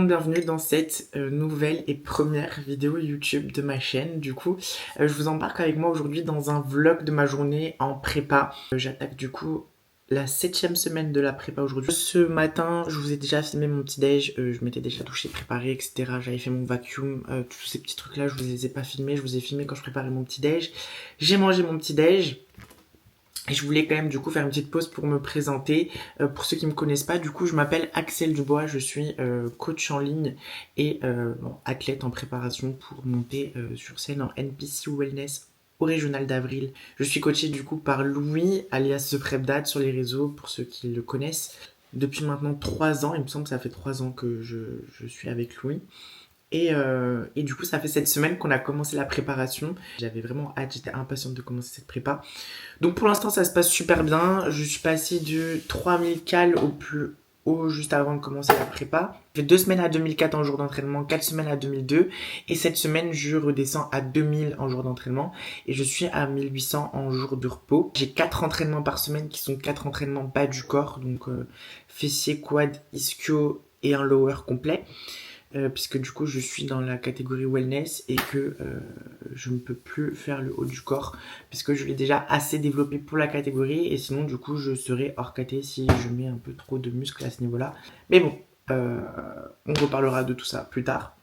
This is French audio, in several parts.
monde, bienvenue dans cette nouvelle et première vidéo YouTube de ma chaîne. Du coup, je vous embarque avec moi aujourd'hui dans un vlog de ma journée en prépa. J'attaque du coup la 7e semaine de la prépa aujourd'hui. Ce matin, je vous ai déjà filmé mon petit déj, je m'étais déjà douché, préparé, etc. J'avais fait mon vacuum, tous ces petits trucs là, je vous les ai pas filmés, je vous ai filmé quand je préparais mon petit déj. J'ai mangé mon petit déj. Et je voulais quand même du coup faire une petite pause pour me présenter. Pour ceux qui me connaissent pas, du coup je m'appelle Axel Dubois, je suis coach en ligne et athlète en préparation pour monter sur scène en NPC Wellness au Régional d'Avril. Je suis coaché du coup par Louis, alias The Prep Dad sur les réseaux pour ceux qui le connaissent. Depuis maintenant 3 ans, il me semble que ça fait 3 ans que je suis avec Louis. Et du coup, ça fait cette semaine qu'on a commencé la préparation. J'avais vraiment hâte, j'étais impatiente de commencer cette prépa. Donc pour l'instant, ça se passe super bien. Je suis passée de 3000 cales au plus haut juste avant de commencer la prépa. J'ai fait 2 semaines à 2004 en jour d'entraînement, 4 semaines à 2002. Et cette semaine, je redescends à 2000 en jour d'entraînement. Et je suis à 1800 en jour de repos. J'ai 4 entraînements par semaine qui sont 4 entraînements bas du corps. Donc fessier, quad, ischio et un lower complet. Puisque du coup je suis dans la catégorie wellness et que je ne peux plus faire le haut du corps puisque je l'ai déjà assez développé pour la catégorie et sinon du coup je serai hors caté si je mets un peu trop de muscles à ce niveau là. Mais bon, on reparlera de tout ça plus tard.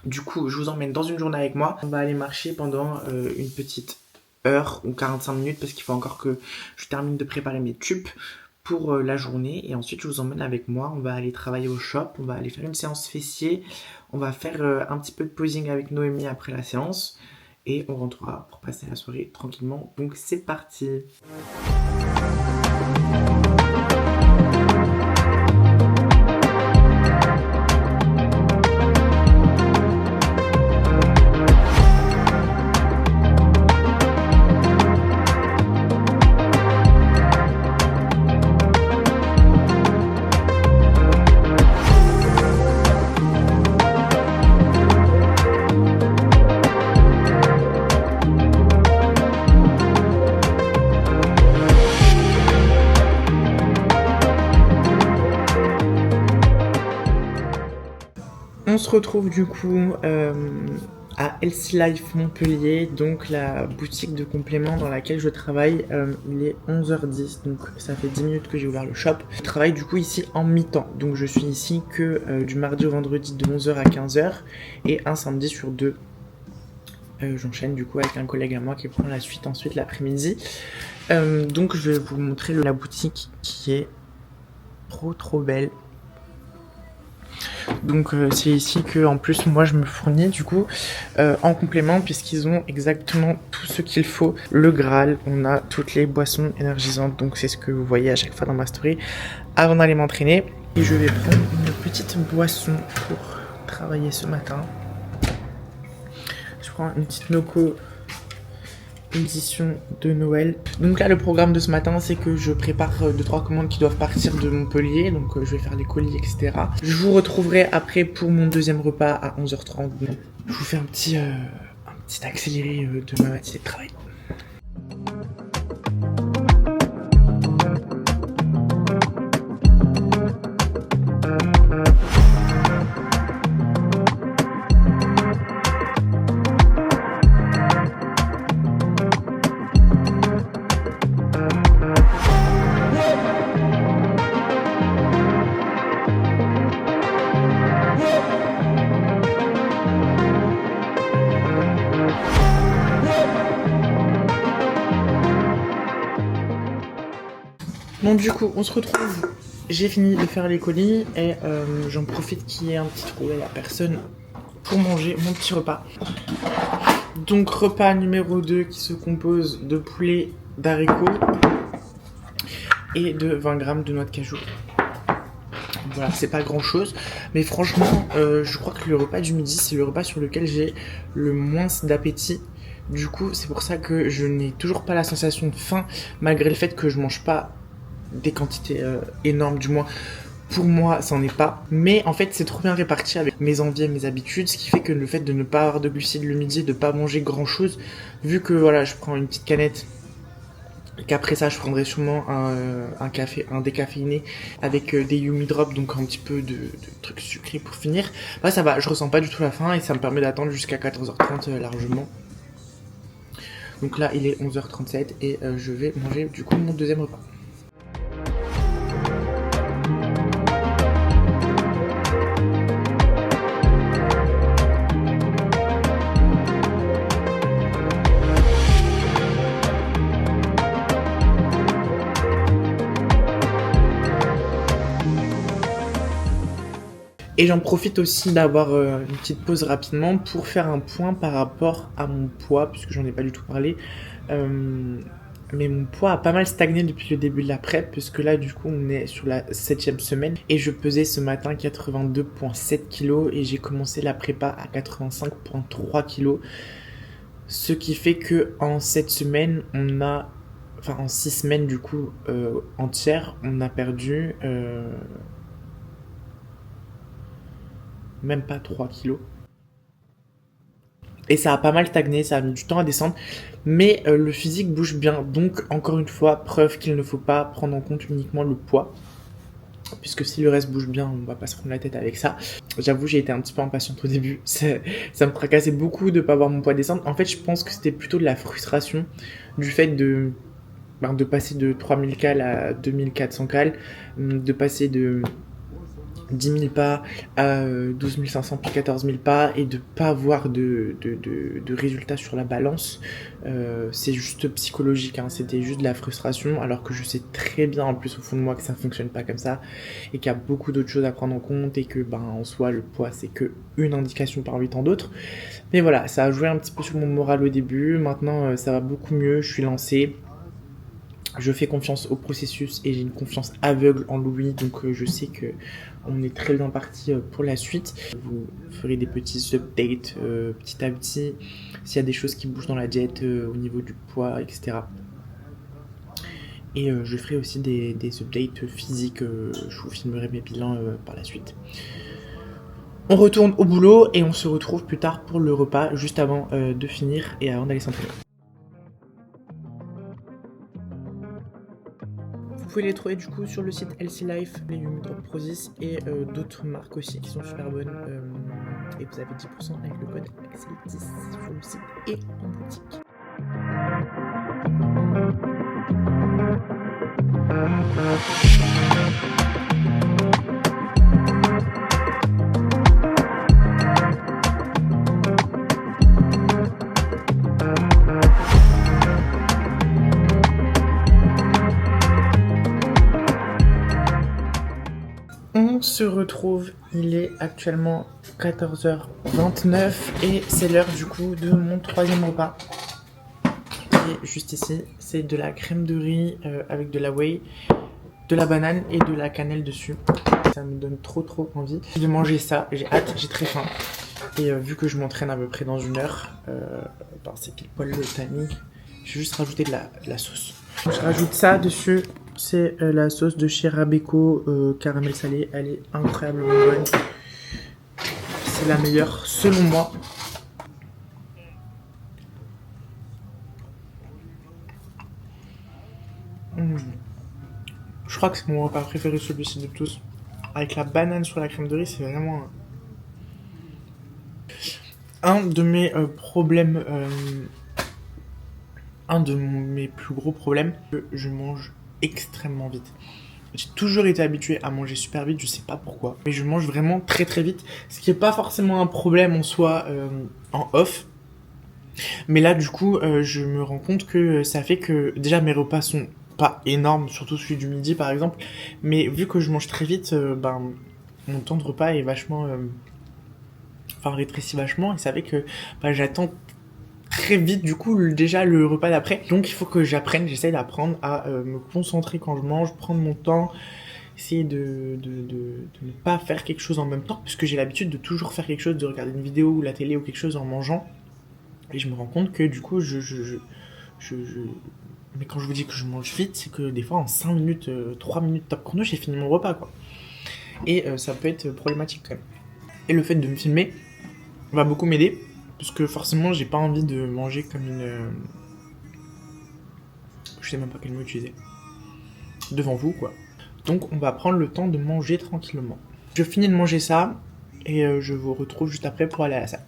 Du coup je vous emmène dans une journée avec moi. On va aller marcher pendant une petite heure ou 45 minutes parce qu'il faut encore que je termine de préparer mes tubes pour la journée et ensuite je vous emmène avec moi, on va aller travailler au shop, on va aller faire une séance fessier, on va faire un petit peu de posing avec Noémie après la séance et on rentrera pour passer la soirée tranquillement, donc c'est parti. On se retrouve du coup à Healthy Life Montpellier, donc la boutique de compléments dans laquelle je travaille. Il est 11h10, donc ça fait 10 minutes que j'ai ouvert le shop. Je travaille du coup ici en mi-temps, donc je suis ici que du mardi au vendredi de 11h à 15h et un samedi sur 2. J'enchaîne du coup avec un collègue à moi qui prend la suite ensuite l'après-midi. Donc je vais vous montrer la boutique qui est trop belle. Donc c'est ici que en plus moi je me fournis du coup en complément puisqu'ils ont exactement tout ce qu'il faut. Le Graal, on a toutes les boissons énergisantes, donc c'est ce que vous voyez à chaque fois dans ma story avant d'aller m'entraîner. Et je vais prendre une petite boisson pour travailler ce matin. Je prends une petite Noco édition de Noël. Donc là le programme de ce matin c'est que je prépare 2-3 commandes qui doivent partir de Montpellier, donc je vais faire les colis etc. Je vous retrouverai après pour mon deuxième repas à 11h30. Je vous fais un petit accéléré de ma matinée de travail. Bon du coup on se retrouve, j'ai fini de faire les colis et j'en profite qu'il y ait un petit trou et la personne pour manger mon petit repas. Donc repas numéro 2 qui se compose de poulet, d'haricots et de 20 g de noix de cajou. Voilà, c'est pas grand chose, mais franchement je crois que le repas du midi c'est le repas sur lequel j'ai le moins d'appétit. Du coup c'est pour ça que je n'ai toujours pas la sensation de faim malgré le fait que je mange pas des quantités énormes, du moins pour moi ça n'en est pas, mais en fait c'est trop bien réparti avec mes envies et mes habitudes, ce qui fait que le fait de ne pas avoir de glucides le midi, de pas manger grand chose, vu que voilà je prends une petite canette Et qu'après ça, je prendrai sûrement un café, un décaféiné avec des Yumi Drops, donc un petit peu de trucs sucrés pour finir. Là, ça va, je ressens pas du tout la faim et ça me permet d'attendre jusqu'à 14h30 largement. Donc là, il est 11h37 et je vais manger du coup mon deuxième repas. Et j'en profite aussi d'avoir une petite pause rapidement pour faire un point par rapport à mon poids, puisque j'en ai pas du tout parlé. Mais mon poids a pas mal stagné depuis le début de la prep, puisque là du coup on est sur la 7e semaine. Et je pesais ce matin 82,7 kg et j'ai commencé la prépa à 85,3 kg. Ce qui fait que en 7 semaines, en 6 semaines du coup entières, on a perdu... même pas 3 kilos. Et ça a pas mal stagné, ça a mis du temps à descendre. Mais le physique bouge bien. Donc, encore une fois, preuve qu'il ne faut pas prendre en compte uniquement le poids. Puisque si le reste bouge bien, on va pas se prendre la tête avec ça. J'avoue, j'ai été un petit peu impatiente au début. Ça me tracassait beaucoup de pas voir mon poids descendre. En fait, je pense que c'était plutôt de la frustration du fait de passer de 3000 cales à 2400 cales, de passer de 10 000 pas à 12 500 puis 14 000 pas et de pas avoir de résultats sur la balance. C'est juste psychologique, hein. C'était juste de la frustration, alors que je sais très bien en plus au fond de moi que ça fonctionne pas comme ça et qu'il y a beaucoup d'autres choses à prendre en compte et que en soi le poids c'est que une indication parmi tant d'autres. Mais voilà, ça a joué un petit peu sur mon moral au début. Maintenant ça va beaucoup mieux, je suis lancée. Je fais confiance au processus et j'ai une confiance aveugle en Louis, donc je sais que on est très bien parti pour la suite. Vous ferez des petits updates petit à petit, s'il y a des choses qui bougent dans la diète au niveau du poids, etc. Et je ferai aussi des updates physiques, je vous filmerai mes bilans par la suite. On retourne au boulot et on se retrouve plus tard pour le repas, juste avant de finir et avant d'aller s'entraîner. Vous pouvez les trouver du coup sur le site Healthy Life, les Yumi Drop Prozis et d'autres marques aussi qui sont super bonnes. Et vous avez 10% avec le code AXEL10 sur le site et en boutique. On se retrouve, il est actuellement 14h29 et c'est l'heure du coup de mon troisième repas. Et juste ici, c'est de la crème de riz avec de la whey, de la banane et de la cannelle dessus. Ça me donne trop envie de manger ça, j'ai hâte, j'ai très faim. Et vu que je m'entraîne à peu près dans 1 heure, c'est pile poil le timing, je vais juste rajouter de la sauce. Je rajoute ça dessus. C'est la sauce de chez Rabeco caramel salé. Elle est incroyablement bonne. C'est la meilleure selon moi. Je crois que c'est mon repas préféré, celui-ci de tous. Avec la banane sur la crème de riz, c'est vraiment un de mes problèmes. Un de mes plus gros problèmes, que je mange extrêmement vite. J'ai toujours été habitué à manger super vite, je sais pas pourquoi, mais je mange vraiment très vite, ce qui est pas forcément un problème en soi en off. Mais là du coup je me rends compte que ça fait que déjà mes repas sont pas énormes, surtout celui du midi par exemple, mais vu que je mange très vite, mon temps de repas est vachement rétrécit vachement, et ça fait que j'attends très vite du coup déjà le repas d'après. Donc il faut que j'essaye d'apprendre à me concentrer quand je mange, prendre mon temps, essayer de ne pas faire quelque chose en même temps, puisque j'ai l'habitude de toujours faire quelque chose, de regarder une vidéo ou la télé ou quelque chose en mangeant. Et je me rends compte que du coup mais quand je vous dis que je mange vite, c'est que des fois en 5 minutes, 3 minutes top chrono, j'ai fini mon repas quoi. Et ça peut être problématique quand même. Et le fait de me filmer va beaucoup m'aider, parce que forcément j'ai pas envie de manger comme une... Je sais même pas quel mot utiliser. Devant vous, quoi. Donc, on va prendre le temps de manger tranquillement. Je finis de manger ça et je vous retrouve juste après pour aller à la salle.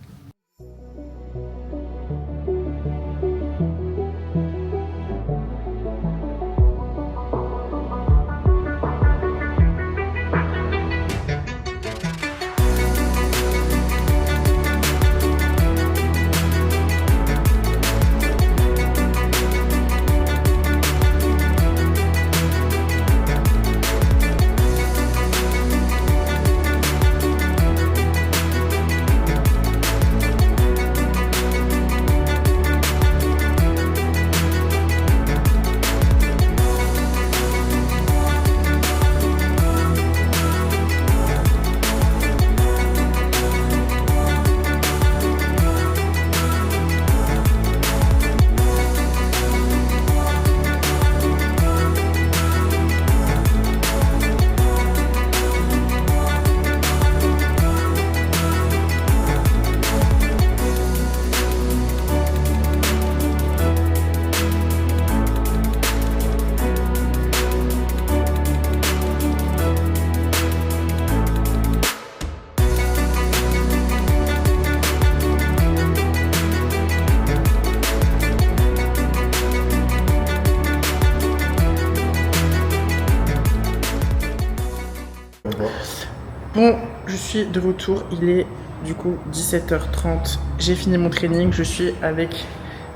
Bon, je suis de retour, il est du coup 17h30, j'ai fini mon training, je suis avec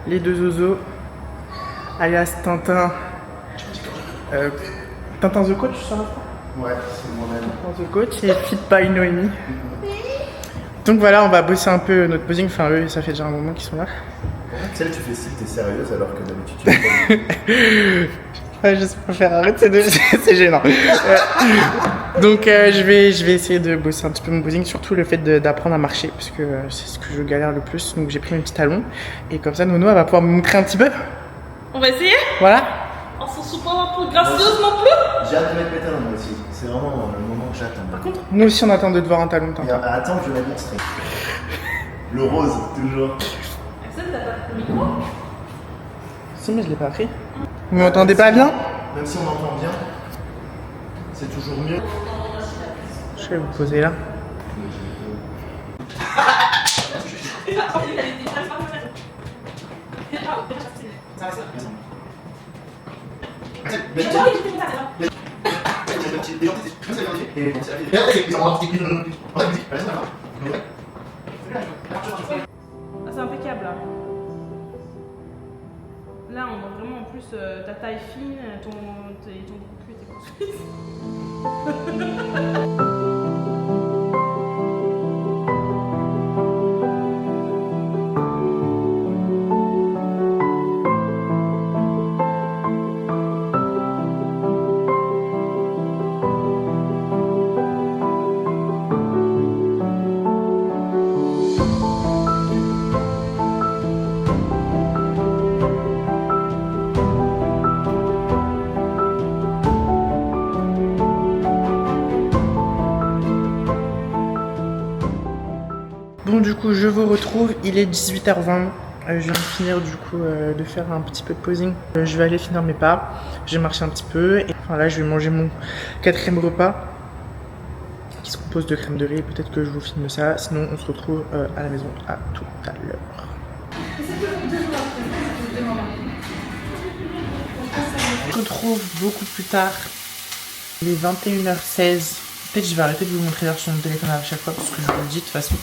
les deux zozos, alias Tintin, Tintin the Coach, ça va? Ouais, c'est moi-même. Tintin the Coach et Fit by Noémie. Donc voilà, on va bosser un peu notre posing, enfin eux, ça fait déjà un moment qu'ils sont là. Celle tu fais style, t'es sérieuse alors que d'habitude tu fais pas. Ouais, je sais pas faire, arrête, c'est gênant. Donc je vais essayer de bosser un petit peu mon posing, surtout le fait d'apprendre à marcher, parce que c'est ce que je galère le plus. Donc j'ai pris mes petits talons, et comme ça Nono elle va pouvoir me montrer un petit peu. On va essayer? Voilà. On s'en souvient pas un peu gracieuse non plus? J'ai hâte de mettre mes talons moi aussi, c'est vraiment le moment que j'attends. Par contre, Nous aussi on attend de te voir un talon. Attends, je vais la montrer. Le rose, toujours. Axel, t'as pas le micro? Si, mais je l'ai pas pris. Vous m'entendez pas bien? Même si on entend bien, c'est toujours mieux. Je vais vous poser là. Ah, c'est impeccable là. Là, on voit vraiment en plus ta taille fine, ton cul était construit. Bon, du coup je vous retrouve, il est 18h20. Je viens de finir du coup de faire un petit peu de posing. Je vais aller finir mes pas, j'ai marché un petit peu et enfin, là je vais manger mon 4e repas qui se compose de crème de riz. Peut-être que je vous filme ça, sinon on se retrouve à la maison à tout à l'heure. On se retrouve beaucoup plus tard, il est 21h16. Peut-être que je vais arrêter de vous montrer l'heure sur mon téléphone à chaque fois parce que je vous le dis de toute façon.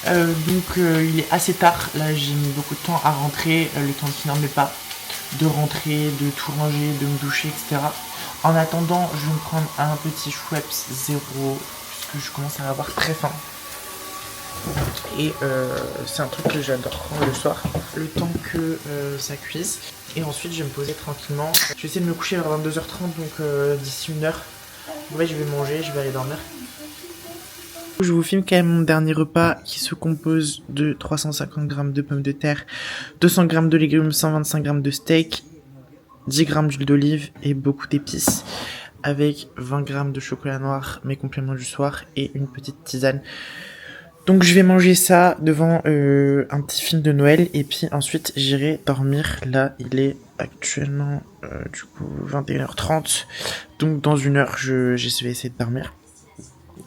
Il est assez tard, là j'ai mis beaucoup de temps à rentrer, le temps de finir mes pas, de rentrer, de tout ranger, de me doucher, etc. En attendant, je vais me prendre un petit Schweppes 0 puisque je commence à avoir très faim. Et c'est un truc que j'adore prendre le soir, le temps que ça cuise. Et ensuite je vais me poser tranquillement. Je vais essayer de me coucher vers 22h30, donc d'ici 1 heure. Ouais, je vais manger, je vais aller dormir. Je vous filme quand même mon dernier repas qui se compose de 350 g de pommes de terre, 200 g de légumes, 125 g de steak, 10 g d'huile d'olive et beaucoup d'épices, avec 20 g de chocolat noir, mes compléments du soir et une petite tisane Donc je vais manger ça devant un petit film de Noël et puis ensuite j'irai dormir. Là il est actuellement du coup 21h30. Donc dans une heure je vais essayer de dormir.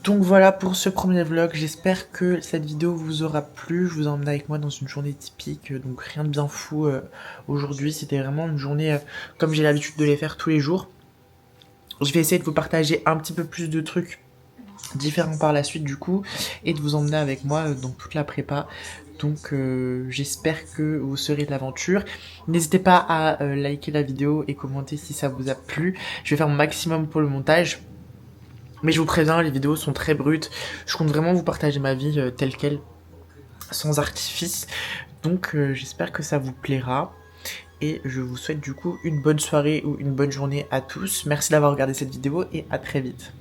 Donc voilà pour ce premier vlog, j'espère que cette vidéo vous aura plu. Je vous emmène avec moi dans une journée typique, donc rien de bien fou aujourd'hui. C'était vraiment une journée comme j'ai l'habitude de les faire tous les jours. Je vais essayer de vous partager un petit peu plus de trucs différents par la suite du coup et de vous emmener avec moi dans toute la prépa. Donc j'espère que vous serez de l'aventure. N'hésitez pas à liker la vidéo et commenter si ça vous a plu. Je vais faire mon maximum pour le montage. Mais je vous préviens, les vidéos sont très brutes. Je compte vraiment vous partager ma vie telle qu'elle, sans artifice. Donc j'espère que ça vous plaira. Et je vous souhaite du coup une bonne soirée ou une bonne journée à tous. Merci d'avoir regardé cette vidéo et à très vite.